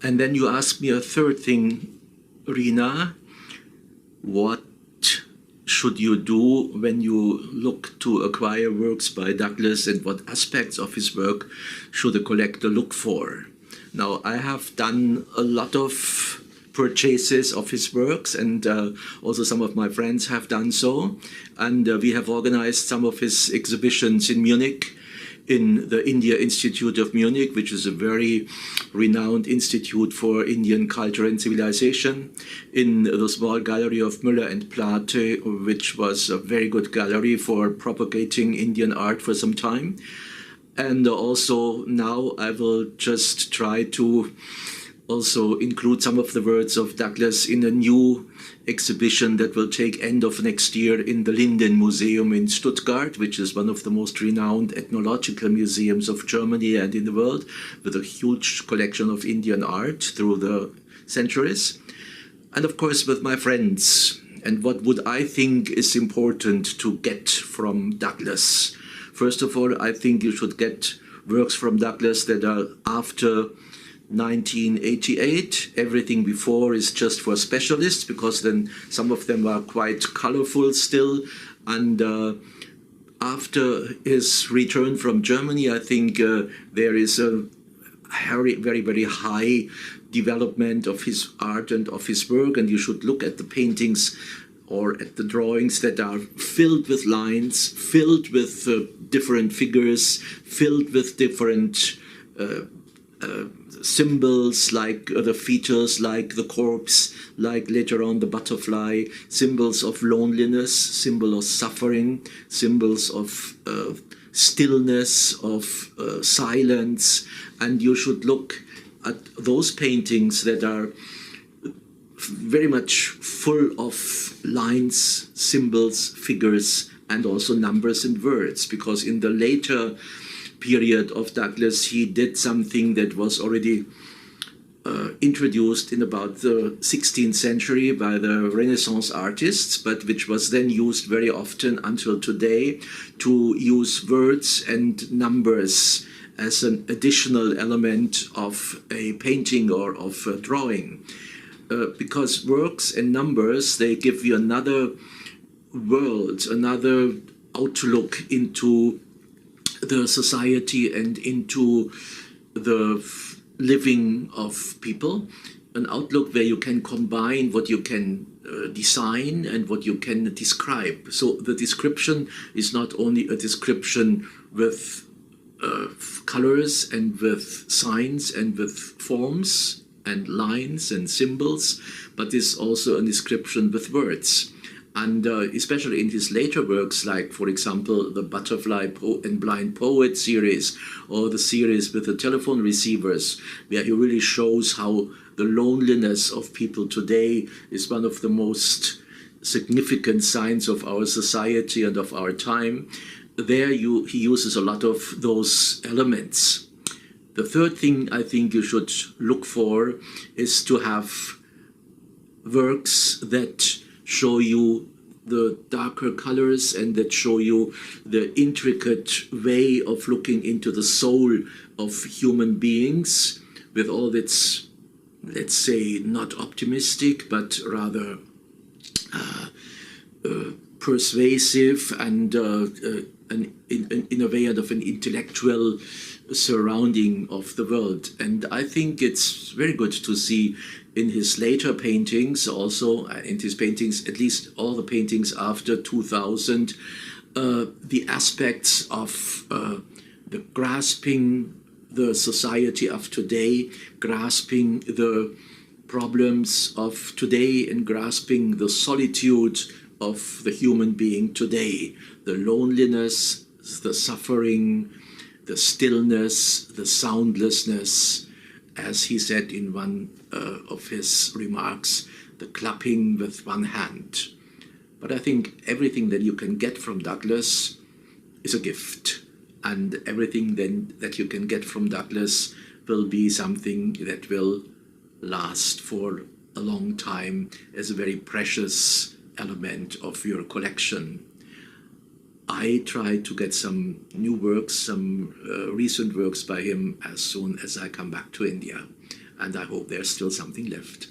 And then you asked me a third thing, Rina, what should you do when you look to acquire works by Douglas, and what aspects of his work should a collector look for? Now, I have done a lot of purchases of his works, and also some of my friends have done so. And we have organized some of his exhibitions in Munich, in the India Institute of Munich, which is a very renowned institute for Indian culture and civilization, in the small gallery of Müller and Plate, which was a very good gallery for propagating Indian art for some time. And also now I will just try to also include some of the words of Douglas in a new exhibition that will take end of next year in the Linden Museum in Stuttgart, which is one of the most renowned ethnological museums of Germany and in the world, with a huge collection of Indian art through the centuries. And of course with my friends. And what would I think is important to get from Douglas? First of all, I think you should get works from Douglas that are after 1988. Everything before is just for specialists, because then some of them are quite colorful still. And after his return from Germany, I think there is a very, very high development of his art and of his work, and you should look at the paintings or at the drawings that are filled with lines, filled with different figures, filled with different symbols, like the features, like the corpse, like later on the butterfly, symbols of loneliness, symbol of suffering, symbols of stillness, of silence. And you should look at those paintings that are very much full of lines, symbols, figures, and also numbers and words, because in the later period of Douglas, he did something that was already introduced in about the 16th century by the Renaissance artists, but which was then used very often until today, to use words and numbers as an additional element of a painting or of a drawing. Because works and numbers, they give you another world, another outlook into the society and into the living of people, an outlook where you can combine what you can design and what you can describe. So the description is not only a description with colors and with signs and with forms and lines and symbols, but is also a description with words. And especially in his later works, like, for example, the Butterfly and Blind Poet series, or the series with the telephone receivers, where he really shows how the loneliness of people today is one of the most significant signs of our society and of our time. There he uses a lot of those elements. The third thing I think you should look for is to have works that show you the darker colors and that show you the intricate way of looking into the soul of human beings, with all its, let's say, not optimistic, but rather persuasive and in a way of an intellectual surrounding of the world. And I think it's very good to see in his later paintings, also in his paintings, at least all the paintings after 2000, the aspects of the grasping the society of today, grasping the problems of today, and grasping the solitude of the human being today, the loneliness, the suffering, the stillness, the soundlessness, as he said in one of his remarks, the clapping with one hand. But I think everything that you can get from Douglas is a gift, and everything then that you can get from Douglas will be something that will last for a long time as a very precious element of your collection. I try to get some new works, some recent works by him as soon as I come back to India. and I hope there's still something left.